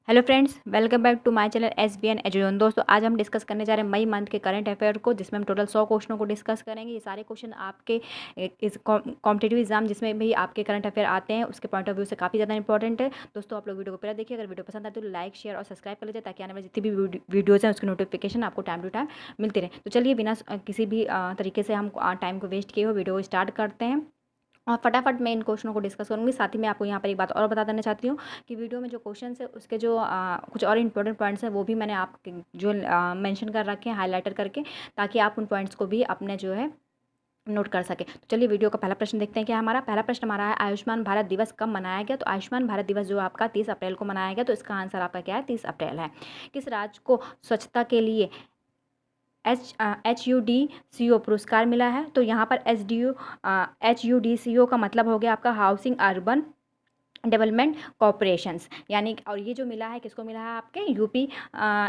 Hello friends, welcome back to my channel SBN education. दोस्तों, आज हम डिस्कस करने जा रहे हैं मई मंथ के करंट अफेयर को, जिसमें हम टोटल 100 क्वेश्चनों को डिस्कस करेंगे। ये सारे क्वेश्चन आपके इस कॉम्पिटेटिव एग्जाम जिसमें भी आपके करंट अफेयर आते हैं उसके पॉइंट ऑफ व्यू से काफ़ी ज़्यादा इंपॉर्टेंट है। दोस्तों, आप लोग वीडियो को पूरा देखिए। अगर वीडियो पसंद आए तो लाइक, शेयर और सब्सक्राइब कर लीजिए, ताकि आने वाली जितनी भी वीडियोज़ हैं उसकी नोटिफिकेशन आपको टाइम टू टाइम मिलती रहे। तो चलिए, बिना किसी भी तरीके से हम टाइम को वेस्ट किए हुए वीडियो को स्टार्ट करते हैं और फटाफट मैं इन क्वेश्चनों को डिस्कस करूँगी। साथ ही मैं आपको यहाँ पर एक बात और बता देना चाहती हूँ कि वीडियो में जो क्वेश्चंस है उसके जो कुछ और इंपॉर्टेंट पॉइंट्स हैं वो भी मैंने आप जो मेंशन कर रखे हैं हाईलाइटर करके, ताकि आप उन पॉइंट्स को भी अपने जो है नोट कर सके। तो चलिए वीडियो का पहला प्रश्न देखते हैं। क्या हमारा पहला प्रश्न हमारा है, आयुष्मान भारत दिवस कब मनाया गया? तो आयुष्मान भारत दिवस जो आपका 30 अप्रैल को मनाया गया। तो इसका आंसर आपका क्या है? 30 अप्रैल है। किस राज्य को स्वच्छता के लिए HUDCO पुरस्कार मिला है? तो यहाँ पर HUDCO का मतलब हो गया आपका हाउसिंग अर्बन डेवलपमेंट कॉरपोरेशंस, यानी और ये जो मिला है किसको मिला है? आपके यूपी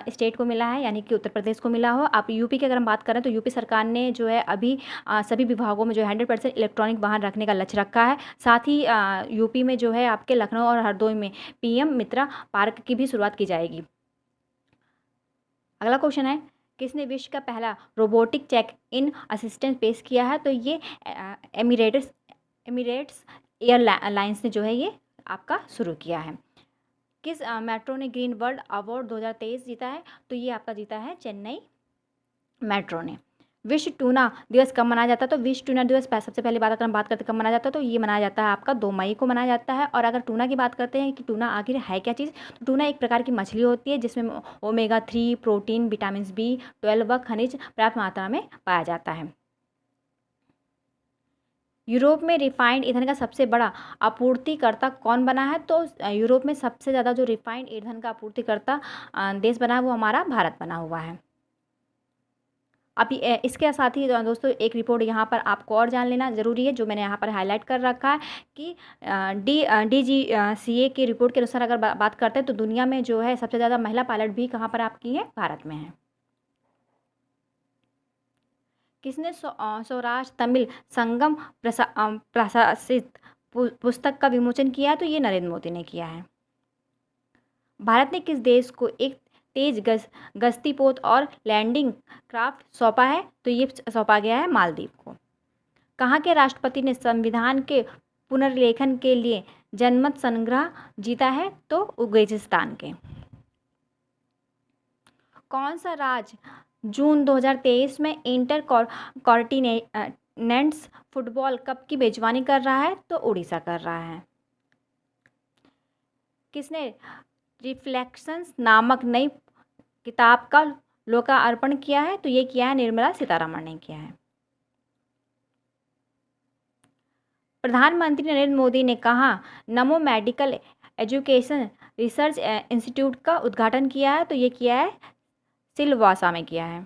स्टेट को मिला है, यानी कि उत्तर प्रदेश को मिला हो। आप यूपी की अगर हम बात करें तो यूपी सरकार ने जो है अभी सभी विभागों में जो 100% इलेक्ट्रॉनिक वाहन रखने का लक्ष्य रखा है। साथ ही यूपी में जो है आपके लखनऊ और हरदोई में PM मित्रा पार्क की भी शुरुआत की जाएगी। अगला क्वेश्चन है, किसने विश्व का पहला रोबोटिक चेक इन असिस्टेंट पेश किया है? तो ये एमिरेट्स एयरलाइंस ने जो है ये आपका शुरू किया है। किस मेट्रो ने ग्रीन वर्ल्ड अवार्ड 2023 जीता है? तो ये आपका जीता है चेन्नई मेट्रो ने। विश्व टूना दिवस कब मनाया जाता है? तो विश्व टूना दिवस सबसे पहले बात अगर हम बात करते हैं कब मनाया जाता है, तो ये मनाया जाता है आपका 2 मई को मनाया जाता है। और अगर टूना की बात करते हैं कि टूना आखिर है क्या चीज़, तो टूना एक प्रकार की मछली होती है जिसमें ओमेगा 3 प्रोटीन, विटामिन B12 व खनिज पर्याप्त मात्रा में पाया जाता है। यूरोप में रिफाइंड ईंधन का सबसे बड़ा आपूर्तिकर्ता कौन बना है? तो यूरोप में सबसे ज़्यादा जो रिफाइंड ईंधन का आपूर्तिकर्ता देश बना है वो हमारा भारत बना हुआ है। अभी इसके साथ ही दोस्तों एक रिपोर्ट यहाँ पर आपको और जान लेना ज़रूरी है, जो मैंने यहाँ पर हाईलाइट कर रखा है कि DGCA की रिपोर्ट के अनुसार अगर बात करते हैं तो दुनिया में जो है सबसे ज़्यादा महिला पायलट भी कहाँ पर आपकी है? भारत में है। किसने सौराष्ट्र तमिल संगम प्रशासित पुस्तक का विमोचन किया है? तो ये नरेंद्र मोदी ने किया है। भारत ने किस देश को एक तेज गश्तीपोत और लैंडिंग क्राफ्ट सौंपा है? तो ये सौंपा गया है मालदीव को। कहाँ के राष्ट्रपति ने संविधान के पुनर्लेखन के लिए जनमत संग्रह जीता है? तो उज्बेकिस्तान के। कौन सा राज्य जून 2023 में इंटर कॉन्टिनेंट्स फुटबॉल कप की मेजबानी कर रहा है? तो उड़ीसा कर रहा है। किसने रिफ्लेक्शंस नामक नई किताब का लोकार्पण किया है? तो ये किया है निर्मला सीतारमण ने किया है। प्रधानमंत्री नरेंद्र मोदी ने कहा नमो मेडिकल एजुकेशन रिसर्च इंस्टीट्यूट का उद्घाटन किया है? तो ये किया है सिलवासा में किया है।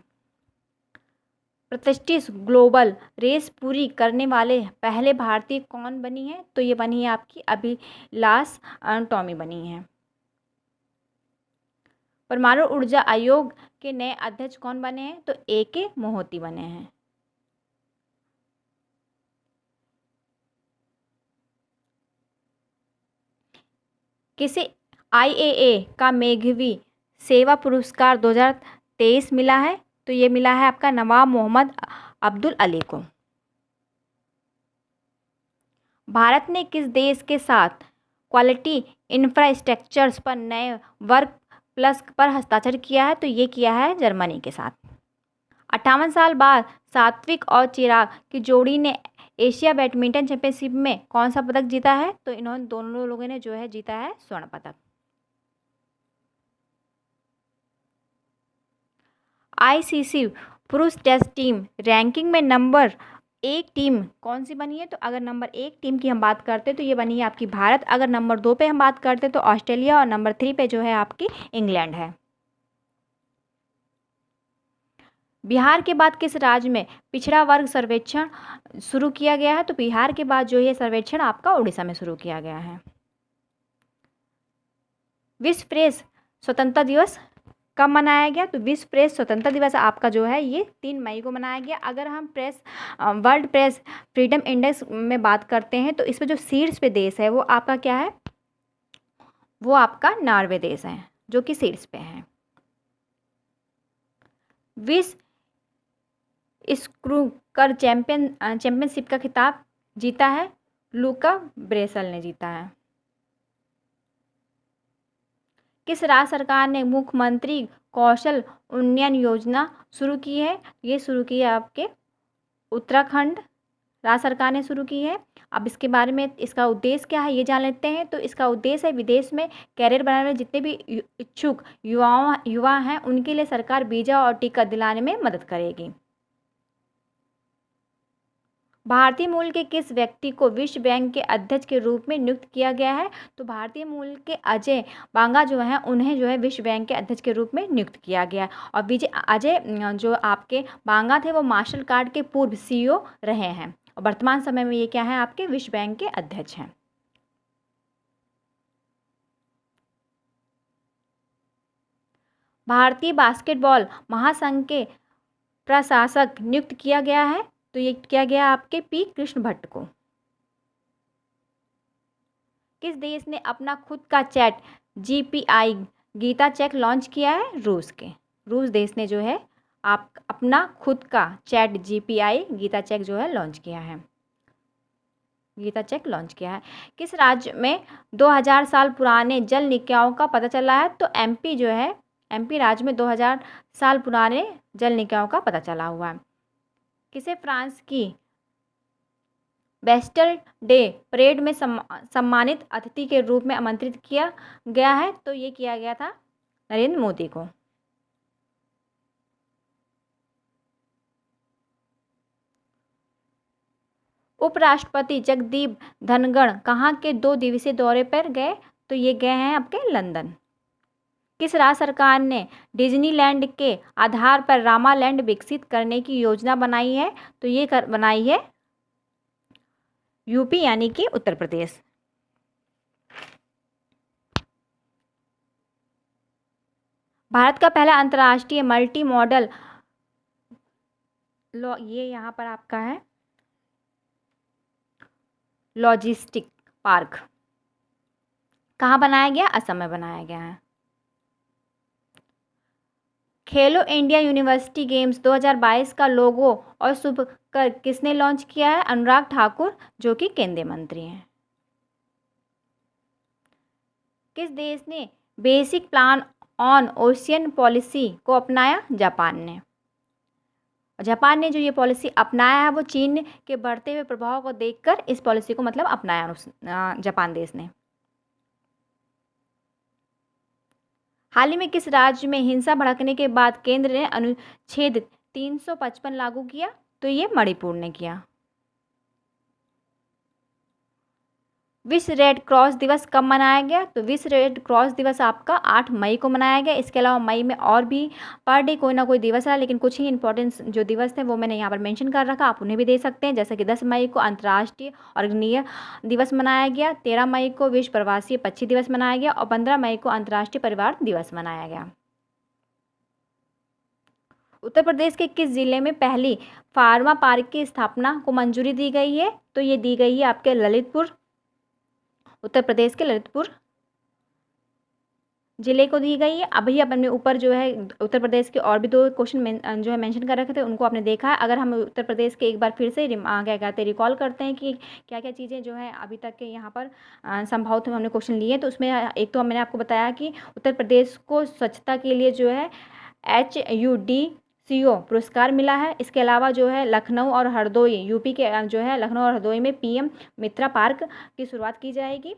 प्रतिष्ठित ग्लोबल रेस पूरी करने वाले पहले भारतीय कौन बनी है? तो ये बनी है आपकी अभिलाष टॉमी बनी है। परमाणु ऊर्जा आयोग के नए अध्यक्ष कौन बने हैं? तो AK मोहती बने हैं। किसे IAA का मेघवी सेवा पुरस्कार 2023 मिला है? तो ये मिला है आपका नवाब मोहम्मद अब्दुल अली को। भारत ने किस देश के साथ क्वालिटी इंफ्रास्ट्रक्चर्स पर नए वर्क प्लस पर हस्ताक्षर किया है? तो ये किया है जर्मनी के साथ। 58 साल बाद सात्विक और चिराग की जोड़ी ने एशिया बैडमिंटन चैंपियनशिप में कौन सा पदक जीता है? तो इन्होंने दोनों लोगों ने जो है जीता है स्वर्ण पदक। ICC पुरुष टेस्ट टीम रैंकिंग में नंबर 1 टीम कौन सी बनी है? तो अगर नंबर 1 टीम की हम बात करते हैं तो ये बनी है आपकी भारत। अगर नंबर 2 पे हम बात करते हैं तो ऑस्ट्रेलिया, और नंबर 3 पे जो है आपकी इंग्लैंड है। बिहार के बाद किस राज्य में पिछड़ा वर्ग सर्वेक्षण शुरू किया गया है? तो बिहार के बाद जो ये सर्वेक्षण आपका उड़ीसा में शुरू किया गया है। विश्व प्रेस स्वतंत्रता दिवस कब मनाया गया? तो विश्व प्रेस स्वतंत्रता दिवस आपका जो है ये 3 मई को मनाया गया। अगर हम वर्ल्ड प्रेस फ्रीडम इंडेक्स में बात करते हैं तो इसमें जो शीर्ष पे देश है वो आपका क्या है? वो आपका नॉर्वे देश है। जो कि शीर्ष पे हैं। विश्व स्नूकर चैंपियनशिप का खिताब जीता है लुका ब्रेसल ने जीता है। किस राज्य सरकार ने मुख्यमंत्री कौशल उन्नयन योजना शुरू की है? ये शुरू की है आपके उत्तराखंड राज्य सरकार ने शुरू की है। अब इसके बारे में इसका उद्देश्य क्या है ये जान लेते हैं। तो इसका उद्देश्य है विदेश में कैरियर बनाने वाले जितने भी इच्छुक युवा हैं उनके लिए सरकार वीजा और टिकट दिलाने में मदद करेगी। भारतीय मूल के किस व्यक्ति को विश्व बैंक के अध्यक्ष के रूप में नियुक्त किया गया है? तो भारतीय मूल के अजय बांगा जो है उन्हें जो है विश्व बैंक के अध्यक्ष के रूप में नियुक्त किया गया है। और अजय जो आपके बांगा थे वो मास्टर कार्ड के पूर्व CEO रहे हैं और वर्तमान समय में ये क्या है आपके विश्व बैंक के अध्यक्ष हैं। भारतीय बास्केटबॉल महासंघ के प्रशासक नियुक्त किया गया है। तो ये किया गया आपके P कृष्ण भट्ट को। किस देश ने अपना खुद का चैट GPI गीता चेक लॉन्च किया है? रूस देश ने जो है आप अपना खुद का चैट GPI गीता चेक जो है लॉन्च किया है। किस राज्य में 2000 साल पुराने जल निकायों का पता चला है? तो MP जो है MP राज्य में 2000 साल पुराने जल निकायों का पता चला हुआ है। किसे फ्रांस की बेस्टल डे परेड में सम्मानित अतिथि के रूप में आमंत्रित किया गया है? तो ये किया गया था नरेंद्र मोदी को। उपराष्ट्रपति जगदीप धनखड़ कहाँ के 2 दिवसीय दौरे पर गए? तो ये गए हैं आपके लंदन। किस राज्य सरकार ने डिज्नीलैंड के आधार पर रामालैंड विकसित करने की योजना बनाई है? तो ये बनाई है UP यानी कि उत्तर प्रदेश। भारत का पहला अंतर्राष्ट्रीय मल्टी मॉडल ये यहाँ पर आपका है लॉजिस्टिक पार्क कहाँ बनाया गया? असम में बनाया गया है। खेलो इंडिया यूनिवर्सिटी गेम्स 2022 का लोगो और शुभ कर किसने लॉन्च किया है? अनुराग ठाकुर जो कि केंद्रीय मंत्री हैं। किस देश ने basic plan on ocean policy को अपनाया? जापान ने। जापान ने जो ये पॉलिसी अपनाया है वो चीन के बढ़ते हुए प्रभाव को देखकर इस पॉलिसी को मतलब अपनाया जापान देश ने। हाल ही में किस राज्य में हिंसा भड़कने के बाद केंद्र ने अनुच्छेद 355 लागू किया? तो ये मणिपुर ने किया। विश्व रेड क्रॉस दिवस कब मनाया गया? तो विश्व रेड क्रॉस दिवस आपका 8 मई को मनाया गया। इसके अलावा मई में और भी पर डे कोई ना कोई दिवस है, लेकिन कुछ ही इंपॉर्टेंट जो दिवस थे वो मैंने यहाँ पर मेंशन कर रखा, आप उन्हें भी दे सकते हैं। जैसे कि 10 मई को अंतर्राष्ट्रीय ऑर्गेनिया दिवस मनाया गया, 13 मई को विश्व प्रवासी पक्षी दिवस मनाया गया और 15 मई को अंतर्राष्ट्रीय परिवार दिवस मनाया गया। उत्तर प्रदेश के किस जिले में पहली फार्मा पार्क की स्थापना को मंजूरी दी गई है? तो ये दी गई है आपके ललितपुर, उत्तर प्रदेश के ललितपुर जिले को दी गई है। अभी अपने ऊपर जो है उत्तर प्रदेश के और भी 2 क्वेश्चन जो है मेंशन कर रखे थे उनको आपने देखा है। अगर हम उत्तर प्रदेश के एक बार फिर से क्या कहते हैं रिकॉल करते हैं कि क्या क्या चीज़ें जो है अभी तक के यहाँ पर संभव हमने क्वेश्चन लिए, तो उसमें एक तो मैंने आपको बताया कि उत्तर प्रदेश को स्वच्छता के लिए जो है HUDCO पुरस्कार मिला है। इसके अलावा जो है लखनऊ और हरदोई UP के जो है लखनऊ और हरदोई में PM मित्रा पार्क की शुरुआत की जाएगी।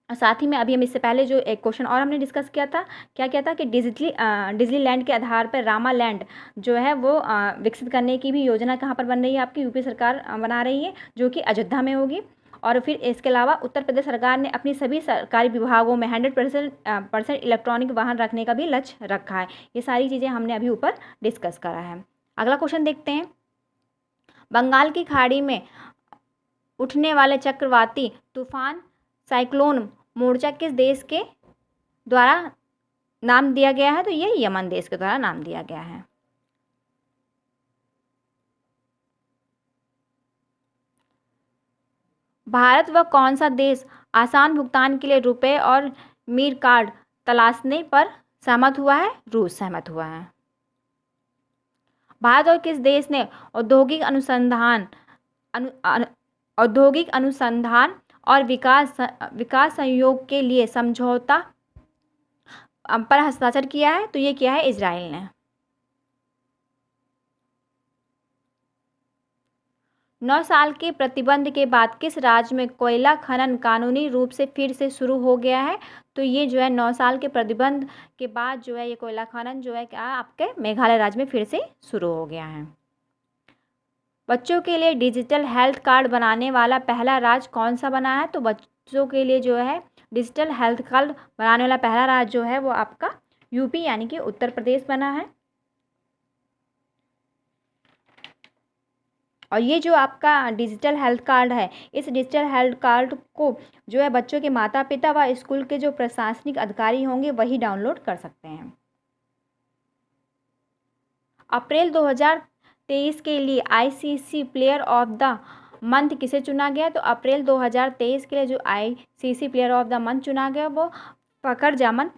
और साथ ही में अभी हम इससे पहले जो एक क्वेश्चन और हमने डिस्कस किया था, क्या था कि डिज्नीलैंड के आधार पर रामालैंड जो है वो विकसित करने की भी योजना कहाँ पर बन रही है? आपकी UP सरकार बना रही है जो कि अयोध्या में होगी। और फिर इसके अलावा उत्तर प्रदेश सरकार ने अपनी सभी सरकारी विभागों में 100% इलेक्ट्रॉनिक वाहन रखने का भी लक्ष्य रखा है। ये सारी चीज़ें हमने अभी ऊपर डिस्कस करा है। अगला क्वेश्चन देखते हैं। बंगाल की खाड़ी में उठने वाले चक्रवाती तूफान साइक्लोन मोर्चा किस देश के द्वारा नाम दिया गया है? तो ये यमन देश के द्वारा नाम दिया गया है। भारत व कौन सा देश आसान भुगतान के लिए रुपए और मीर कार्ड तलाशने पर सहमत हुआ है? रूस सहमत हुआ है। भारत और किस देश ने औद्योगिक अनुसंधान और विकास सहयोग के लिए समझौता पर हस्ताक्षर किया है? तो ये किया है इजराइल ने। 9 साल के प्रतिबंध के बाद किस राज्य में कोयला खनन कानूनी रूप से फिर से शुरू हो गया है? तो ये जो है 9 साल के प्रतिबंध के बाद जो है ये कोयला खनन जो है क्या आपके मेघालय राज्य में फिर से शुरू हो गया है। बच्चों के लिए डिजिटल हेल्थ कार्ड बनाने वाला पहला राज्य कौन सा बना है? तो बच्चों के लिए जो है डिजिटल हेल्थ कार्ड बनाने वाला पहला राज्य जो है वो आपका यूपी यानी कि उत्तर प्रदेश बना है। और ये जो आपका डिजिटल हेल्थ कार्ड है, इस डिजिटल हेल्थ कार्ड को जो है बच्चों के माता पिता व स्कूल के जो प्रशासनिक अधिकारी होंगे वही डाउनलोड कर सकते हैं। अप्रैल 2023 के लिए ICC player of the month किसे चुना गया? तो अप्रैल 2023 के लिए जो ICC player of the month चुना गया वो फ़खर जमान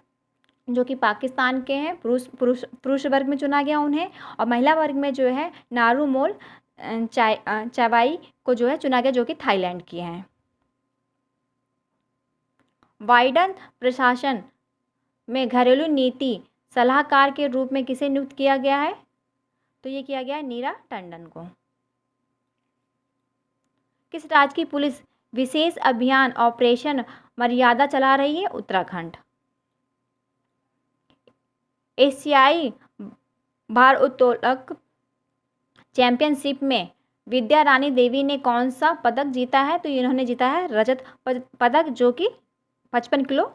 जो कि पाकिस्तान के हैं, पुरुष वर्ग में चुना गया उन्हें। और महिला वर्ग में जो है नारुमोल चावाई को जो है चुना गया जो कि थाईलैंड की हैं। बाइडन प्रशासन में घरेलू नीति सलाहकार के रूप में किसे नियुक्त किया गया है? तो ये किया गया है नीरा टंडन को। किस राज्य की पुलिस विशेष अभियान ऑपरेशन मर्यादा चला रही है? उत्तराखंड। एशियाई भारोत्तोलक चैंपियनशिप में विद्या रानी देवी ने कौन सा पदक जीता है? तो इन्होंने जीता है रजत पदक जो कि 55 किलो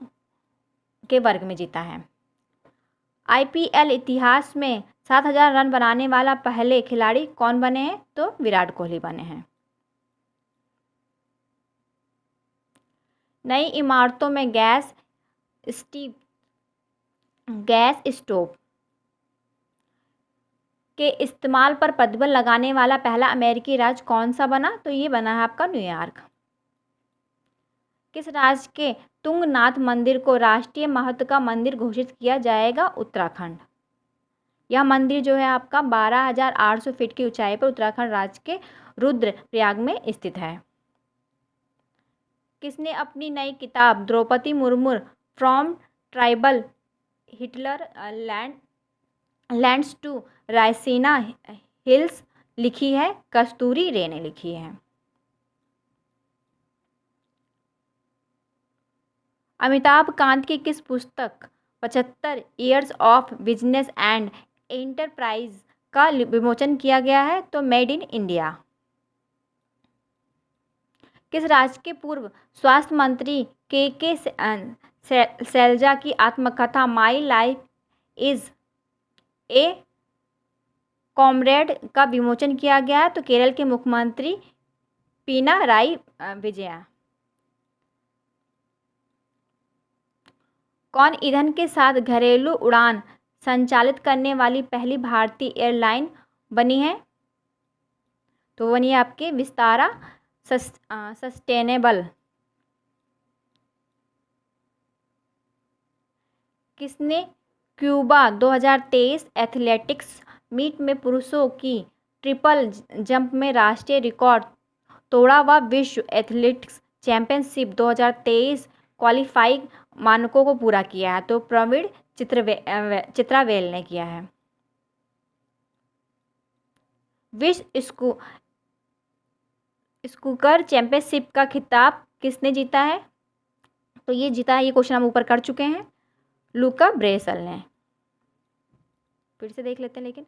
के वर्ग में जीता है। आईपीएल इतिहास में 7,000 रन बनाने वाला पहले खिलाड़ी कौन बने हैं? तो विराट कोहली बने हैं। नई इमारतों में गैस स्टोव के इस्तेमाल पर प्रतिबंध लगाने वाला पहला अमेरिकी राज्य कौन सा बना? तो ये बना है आपका न्यूयॉर्क। किस राज्य के तुंगनाथ मंदिर को राष्ट्रीय महत्व का मंदिर घोषित किया जाएगा? उत्तराखंड। यह मंदिर जो है आपका 12,800 फीट की ऊंचाई पर उत्तराखंड राज्य के रुद्रप्रयाग में स्थित है। किसने अपनी नई किताब Droupadi Murmu from tribal hinterlands to Raisina hills लिखी है? कस्तूरी रे ने लिखी है। अमिताभ कांत की किस पुस्तक 75 years of business and enterprise का विमोचन किया गया है? तो मेड इन इंडिया। किस राज्य के पूर्व स्वास्थ्य मंत्री के शैलजा की आत्मकथा my life is a comrade का विमोचन किया गया है? तो केरल के मुख्यमंत्री पिनाराई विजयन। कौन ईंधन के साथ घरेलू उड़ान संचालित करने वाली पहली भारतीय एयरलाइन बनी है? तो बनी है आपकी विस्तारा सस्टेनेबल। किसने क्यूबा 2023 एथलेटिक्स मीट में पुरुषों की ट्रिपल जंप में राष्ट्रीय रिकॉर्ड तोड़ा व विश्व एथलेटिक्स चैंपियनशिप 2023 क्वालिफाइंग मानकों को पूरा किया है? तो प्रवीण चित्रावेल ने किया है। विश्व स्कूकर चैंपियनशिप का खिताब किसने जीता है? तो ये जीता है, ये क्वेश्चन हम ऊपर कर चुके हैं, लुका ब्रेसल ने। फिर से देख लेते हैं। लेकिन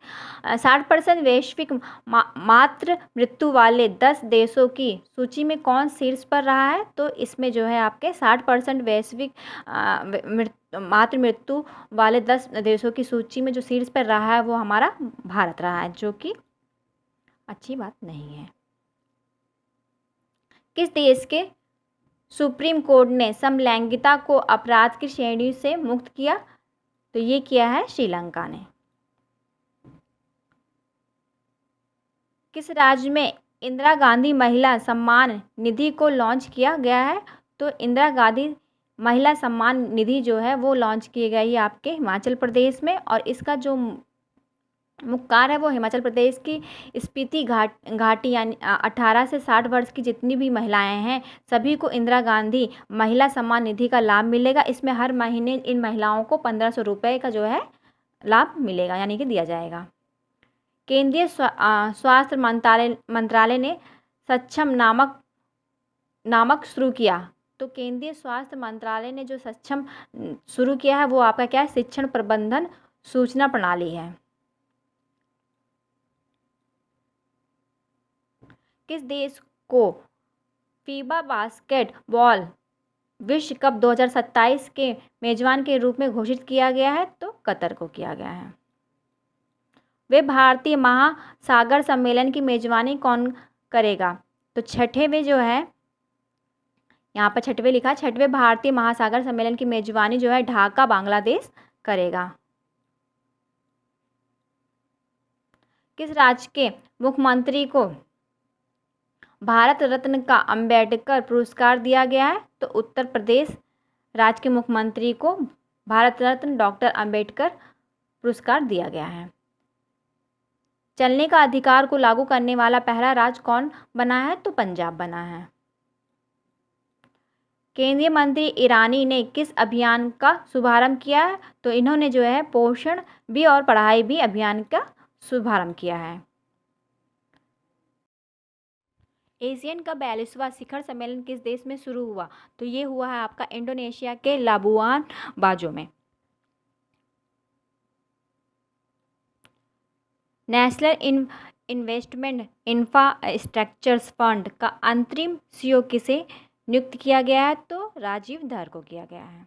60% वैश्विक मातृ मृत्यु वाले 10 देशों की सूची में कौन शीर्ष पर रहा है? तो इसमें जो है आपके 60% वैश्विक मातृ मृत्यु वाले 10 देशों की सूची में जो शीर्ष पर रहा है वो हमारा भारत रहा है, जो कि अच्छी बात नहीं है। किस देश के सुप्रीम कोर्ट ने समलैंगिकता को अपराध की श्रेणी से मुक्त किया? तो ये किया है श्रीलंका ने। किस राज्य में इंदिरा गांधी महिला सम्मान निधि को लॉन्च किया गया है? तो इंदिरा गांधी महिला सम्मान निधि जो है वो लॉन्च की गई है आपके हिमाचल प्रदेश में, और इसका जो मुख्य कार्य है वो हिमाचल प्रदेश की स्पीति घाटी यानी 18 से 60 वर्ष की जितनी भी महिलाएं हैं सभी को इंदिरा गांधी महिला सम्मान निधि का लाभ मिलेगा। इसमें हर महीने इन महिलाओं को 1500 रुपये का जो है लाभ मिलेगा, यानी कि दिया जाएगा। केंद्रीय स्वास्थ्य मंत्रालय ने सक्षम नामक शुरू किया। तो केंद्रीय स्वास्थ्य मंत्रालय ने जो सक्षम शुरू किया है वो आपका क्या है, शिक्षण प्रबंधन सूचना प्रणाली है। किस देश को फीबा बास्केटबॉल विश्व कप 2027 के मेजबान के रूप में घोषित किया गया है? तो कतर को किया गया है। वे भारतीय महासागर सम्मेलन की मेजबानी कौन करेगा? तो छठवें जो है, यहाँ पर छठवें लिखा, छठवें भारतीय महासागर सम्मेलन की मेजबानी जो है ढाका बांग्लादेश करेगा। किस राज्य के मुख्यमंत्री को भारत रत्न का अंबेडकर पुरस्कार दिया गया है? तो उत्तर प्रदेश राज्य के मुख्यमंत्री को भारत रत्न डॉक्टर अंबेडकर पुरस्कार दिया गया है। चलने का अधिकार को लागू करने वाला पहला राज्य कौन बना है? तो पंजाब बना है। केंद्रीय मंत्री ईरानी ने किस अभियान का शुभारंभ किया है? तो इन्होंने जो है पोषण भी और पढ़ाई भी अभियान का शुभारंभ किया है। एशियन का 42वां शिखर सम्मेलन किस देश में शुरू हुआ? तो ये हुआ है आपका इंडोनेशिया के लाबुआन बाजो में। नेशनल इन्वेस्टमेंट इंफ्रास्ट्रक्चर्स फंड का अंतरिम सीईओ किसे नियुक्त किया गया है? तो राजीव धर को किया गया है।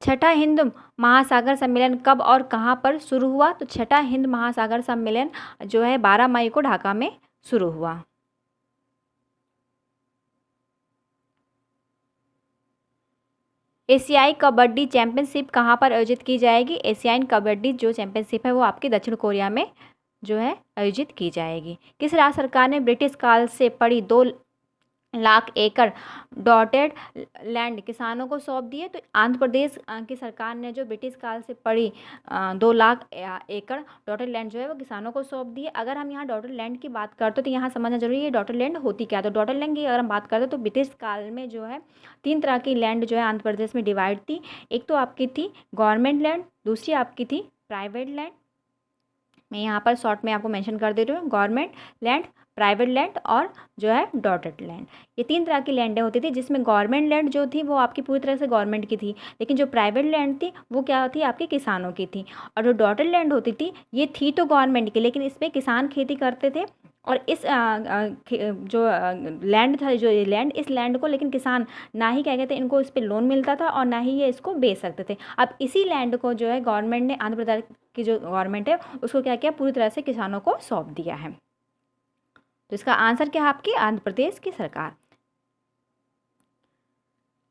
छठा हिंद महासागर सम्मेलन कब और कहाँ पर शुरू हुआ? तो छठा हिंद महासागर सम्मेलन जो है 12 मई को ढाका में शुरू हुआ। एशियाई कबड्डी चैंपियनशिप कहाँ पर आयोजित की जाएगी? एशियाई कबड्डी जो चैंपियनशिप है वो आपके दक्षिण कोरिया में जो है आयोजित की जाएगी। किस राज्य सरकार ने ब्रिटिश काल से पड़ी 2 लाख एकड़ डॉटेड लैंड किसानों को सौंप दिए? तो आंध्र प्रदेश की सरकार ने जो ब्रिटिश काल से पड़ी 2 लाख एकड़ डॉटेड लैंड जो है वो किसानों को सौंप दिए। अगर हम यहाँ डॉटेड लैंड की बात करते तो यहाँ समझना जरूरी है डॉटेड लैंड होती क्या है। तो डॉटेड लैंड की अगर हम बात करते तो ब्रिटिश काल में जो है 3 तरह की लैंड जो है आंध्र प्रदेश में डिवाइड थी। एक तो आपकी थी गवर्नमेंट लैंड, दूसरी आपकी थी प्राइवेट लैंड। मैं यहाँ पर शॉर्ट में आपको मेंशन कर दे रही हूँ, गवर्नमेंट लैंड, प्राइवेट लैंड और जो है डॉटेड लैंड। ये 3 तरह की लैंडें होती थी, जिसमें गवर्नमेंट लैंड जो थी वो आपकी पूरी तरह से गवर्नमेंट की थी, लेकिन जो प्राइवेट लैंड थी वो क्या थी, आपके किसानों की थी। और जो डॉटेड लैंड होती थी ये थी तो गवर्नमेंट की, लेकिन इस पर किसान खेती करते थे। और इस जो लैंड था, जो ये लैंड, इस लैंड को लेकिन किसान ना ही क्या कहते हैं इनको इस पर लोन मिलता था और ना ही ये इसको बेच सकते थे। अब इसी लैंड को जो है गवर्नमेंट ने, आंध्र प्रदेश की जो गवर्नमेंट है उसको क्या किया, पूरी तरह से किसानों को सौंप दिया है। तो इसका आंसर क्या है आपकी आंध्र प्रदेश की सरकार।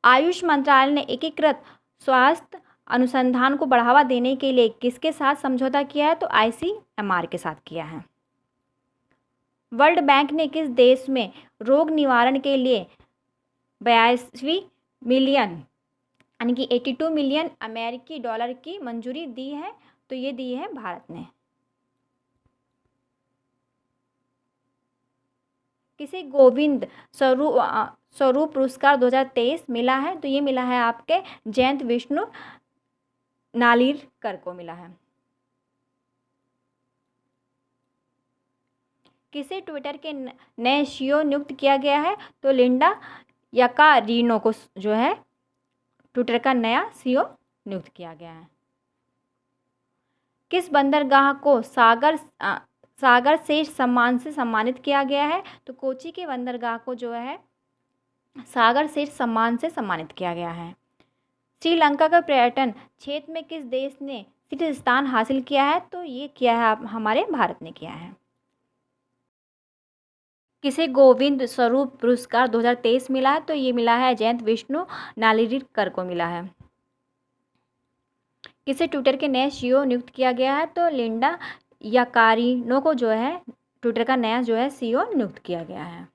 आयुष मंत्रालय ने एकीकृत स्वास्थ्य अनुसंधान को बढ़ावा देने के लिए किसके साथ समझौता किया है? तो ICMR के साथ किया है। वर्ल्ड बैंक ने किस देश में रोग निवारण के लिए 82 मिलियन यानी कि 82 मिलियन अमेरिकी डॉलर की मंजूरी दी है? तो ये दी है भारत ने। किसे गोविंद स्वरूप पुरस्कार 2023 मिला है? तो ये मिला है आपके जयंत विष्णु नालिरकर को मिला है। किसे ट्विटर के नए सीईओ नियुक्त किया गया है? तो लिंडा यकारिनो को जो है ट्विटर का नया सीईओ नियुक्त किया गया है। किस बंदरगाह को सागर श्रेष्ठ सम्मान से सम्मानित किया गया है? तो कोची के बंदरगाह को जो है सागर श्रेष्ठ सम्मान से सम्मानित किया गया है। श्रीलंका का पर्यटन क्षेत्र में किस देश ने शीर्ष स्थान हासिल किया है? तो ये किया है हमारे भारत ने किया है। किसे गोविंद स्वरूप पुरस्कार 2023 मिला है? तो ये मिला है जयंत विष्णु नालिरकर को मिला है। किसे ट्विटर के नए सीईओ नियुक्त किया गया है? तो लिंडा यकारिनो को जो है ट्विटर का नया जो है सीईओ नियुक्त किया गया है।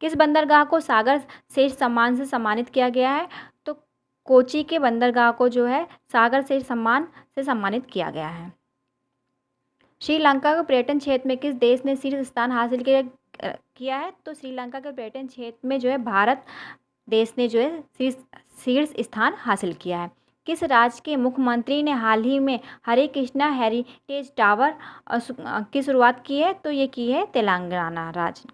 किस बंदरगाह को सागर श्रेष्ठ सम्मान से सम्मानित किया गया है? तो कोची के बंदरगाह को जो है सागर श्रेष्ठ सम्मान से सम्मानित किया गया है। श्रीलंका के पर्यटन क्षेत्र में किस देश ने शीर्ष स्थान हासिल किया है? तो श्रीलंका के पर्यटन क्षेत्र में जो है भारत देश ने जो है शीर्ष स्थान हासिल किया है। किस राज्य के मुख्यमंत्री ने हाल ही में हरे कृष्णा हेरिटेज टावर की शुरुआत की है? तो ये की है तेलंगाना राज्य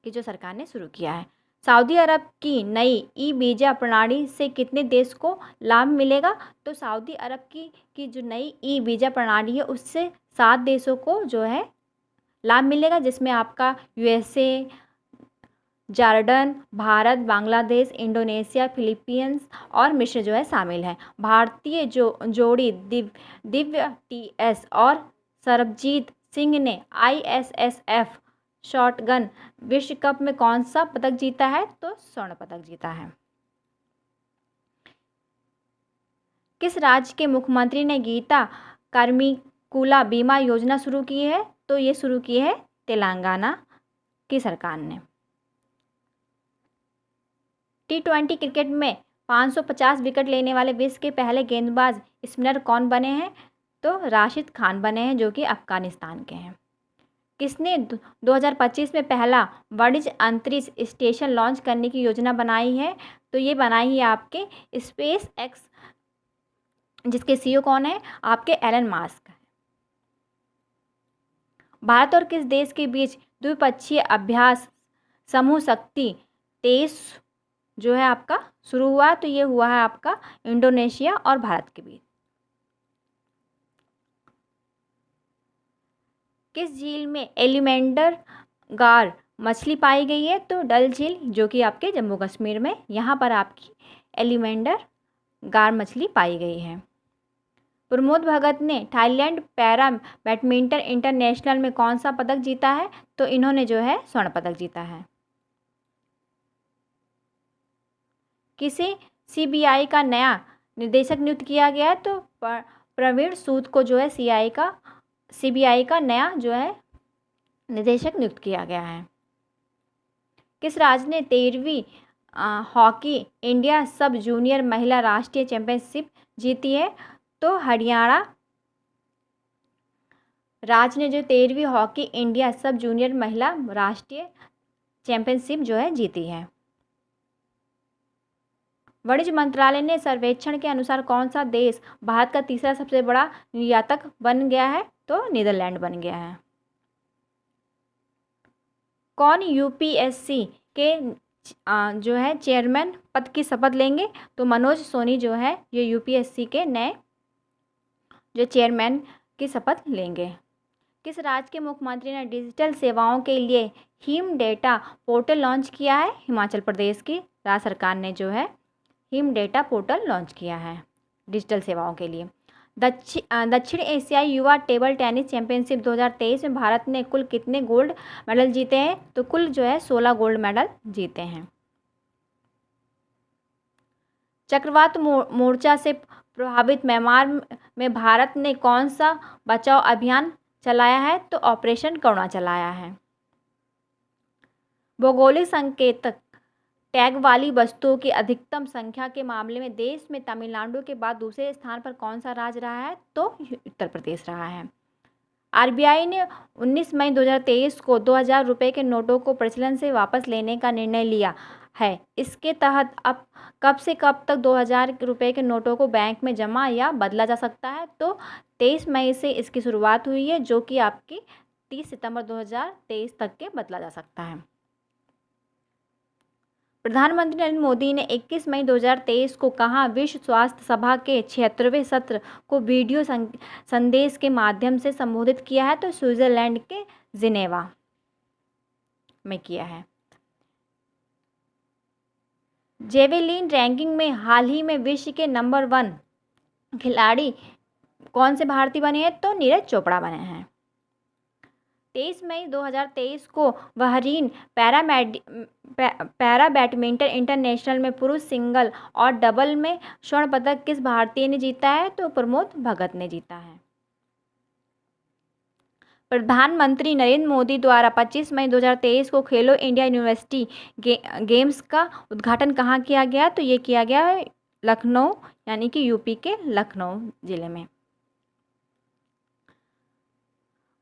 की जो सरकार ने शुरू किया है। सऊदी अरब की नई ई वीज़ा प्रणाली से कितने देश को लाभ मिलेगा? तो सऊदी अरब की जो नई ई वीज़ा प्रणाली है उससे 7 देशों को जो है लाभ मिलेगा, जिसमें आपका USA, Jordan, Bharat, Bangladesh, Indonesia, Philippines और मिस्र जो है शामिल हैं। भारतीय जोड़ी दिव्या टीएस और सरबजीत सिंह ने आईएसएसएफ शॉटगन विश्व कप में कौन सा पदक जीता है? तो स्वर्ण पदक जीता है। किस राज्य के मुख्यमंत्री ने गीता कार्मिकुला बीमा योजना शुरू की है? तो ये शुरू की है तेलंगाना की सरकार ने। T20 क्रिकेट में 550 विकेट लेने वाले विश्व के पहले गेंदबाज स्पिनर कौन बने हैं? तो राशिद खान बने हैं, जो कि अफगानिस्तान के हैं। किसने 2025 में पहला वाणिज्य अंतरिक्ष स्टेशन लॉन्च करने की योजना बनाई है? तो ये बनाई है आपके स्पेस एक्स, जिसके सीईओ कौन है? आपके एलन मास्क। भारत और किस देश के बीच द्विपक्षीय अभ्यास समूह शक्ति 23 जो है आपका शुरू हुआ? तो ये हुआ है आपका इंडोनेशिया और भारत के बीच। किस झील में एलिमेंडर गार मछली पाई गई है? तो डल झील, जो कि आपके जम्मू कश्मीर में, यहाँ पर आपकी एलिमेंडर गार मछली पाई गई है। प्रमोद भगत ने थाईलैंड पैरा बैडमिंटन इंटरनेशनल में कौन सा पदक जीता है? तो इन्होंने जो है स्वर्ण पदक जीता है। किसे सीबीआई का नया निदेशक नियुक्त किया गया है? तो प्रवीण सूद को जो है सीबीआई का नया जो है निदेशक नियुक्त किया गया है। किस राज्य ने 13वीं हॉकी इंडिया सब जूनियर महिला राष्ट्रीय चैंपियनशिप जीती है? तो हरियाणा राज्य ने जो 13वीं हॉकी इंडिया सब जूनियर महिला राष्ट्रीय चैंपियनशिप जो है जीती है। वाणिज्य मंत्रालय ने सर्वेक्षण के अनुसार कौन सा देश भारत का तीसरा सबसे बड़ा निर्यातक बन गया है? तो नीदरलैंड बन गया है। कौन यूपीएससी के जो है चेयरमैन पद की शपथ लेंगे? तो मनोज सोनी जो है ये यूपीएससी के नए जो चेयरमैन की शपथ लेंगे। किस राज्य के मुख्यमंत्री ने डिजिटल सेवाओं के लिए हिम डेटा पोर्टल लॉन्च किया है? हिमाचल प्रदेश की राज्य सरकार ने जो है हिम डेटा पोर्टल लॉन्च किया है डिजिटल सेवाओं के लिए। दक्षिण एशियाई युवा टेबल टेनिस चैंपियनशिप 2023 में भारत ने कुल कितने गोल्ड मेडल जीते हैं? तो कुल जो है 16 गोल्ड मेडल जीते हैं। चक्रवात मोर्चा से प्रभावित म्यांमार में भारत ने कौन सा बचाव अभियान चलाया है? तो ऑपरेशन करुणा चलाया है। भौगोलिक संकेतक टैग वाली वस्तुओं की अधिकतम संख्या के मामले में देश में तमिलनाडु के बाद दूसरे स्थान पर कौन सा राज्य रहा है? तो उत्तर प्रदेश रहा है। आरबीआई ने 19 मई 2023 को 2000 रुपये के नोटों को प्रचलन से वापस लेने का निर्णय लिया है। इसके तहत अब कब से कब तक 2000 रुपये के नोटों को बैंक में जमा या बदला जा सकता है? तो 23 मई से इसकी शुरुआत हुई है, जो कि आपकी 30 सितंबर 2023 तक के बदला जा सकता है। प्रधानमंत्री नरेंद्र मोदी ने 21 मई 2023 को कहा विश्व स्वास्थ्य सभा के 76वें सत्र को वीडियो संदेश के माध्यम से संबोधित किया है? तो स्विट्जरलैंड के जिनेवा में किया है। जेवेलिन रैंकिंग में हाल ही में विश्व के नंबर 1 खिलाड़ी कौन से भारतीय बने हैं? तो नीरज चोपड़ा बने हैं। 23 मई 2023 को बहरीन पैरा बैडमिंटन इंटरनेशनल में पुरुष सिंगल और डबल में स्वर्ण पदक किस भारतीय ने जीता है? तो प्रमोद भगत ने जीता है। प्रधानमंत्री नरेंद्र मोदी द्वारा 25 मई 2023 को खेलो इंडिया यूनिवर्सिटी गेम्स का उद्घाटन कहाँ किया गया? तो ये किया गया है लखनऊ, यानी कि यूपी के लखनऊ जिले में।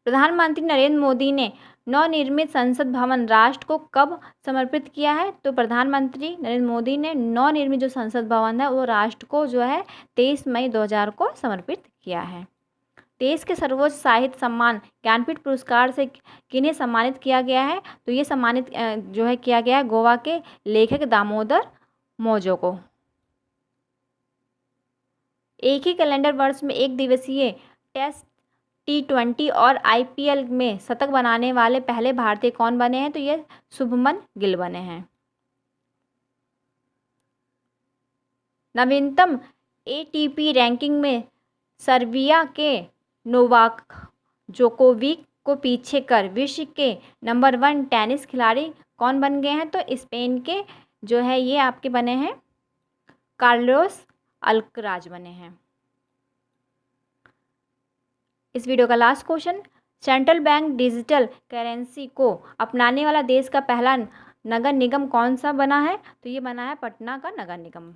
प्रधानमंत्री नरेंद्र मोदी ने नवनिर्मित संसद भवन राष्ट्र को कब समर्पित किया है? तो प्रधानमंत्री नरेंद्र मोदी ने नवनिर्मित जो संसद भवन है वो राष्ट्र को जो है 23 मई 2000 को समर्पित किया है। देश के सर्वोच्च साहित्य सम्मान ज्ञानपीठ पुरस्कार से किन्हें सम्मानित किया गया है? तो ये सम्मानित जो है किया गया है गोवा के लेखक दामोदर मोजो को। एक ही कैलेंडर वर्ष में एक दिवसीय टेस्ट, T20 और IPL में शतक बनाने वाले पहले भारतीय कौन बने हैं? तो ये शुभमन गिल बने हैं। नवीनतम ATP रैंकिंग में सर्बिया के नोवाक जोकोविक को पीछे कर विश्व के नंबर 1 टेनिस खिलाड़ी कौन बन गए हैं? तो स्पेन के जो है ये आपके बने हैं कार्लोस अल्कराज बने हैं। इस वीडियो का last question, central bank digital currency को अपनाने वाला देश का पहला नगर निगम कौन सा बना है? तो ये बना है पटना का नगर निगम।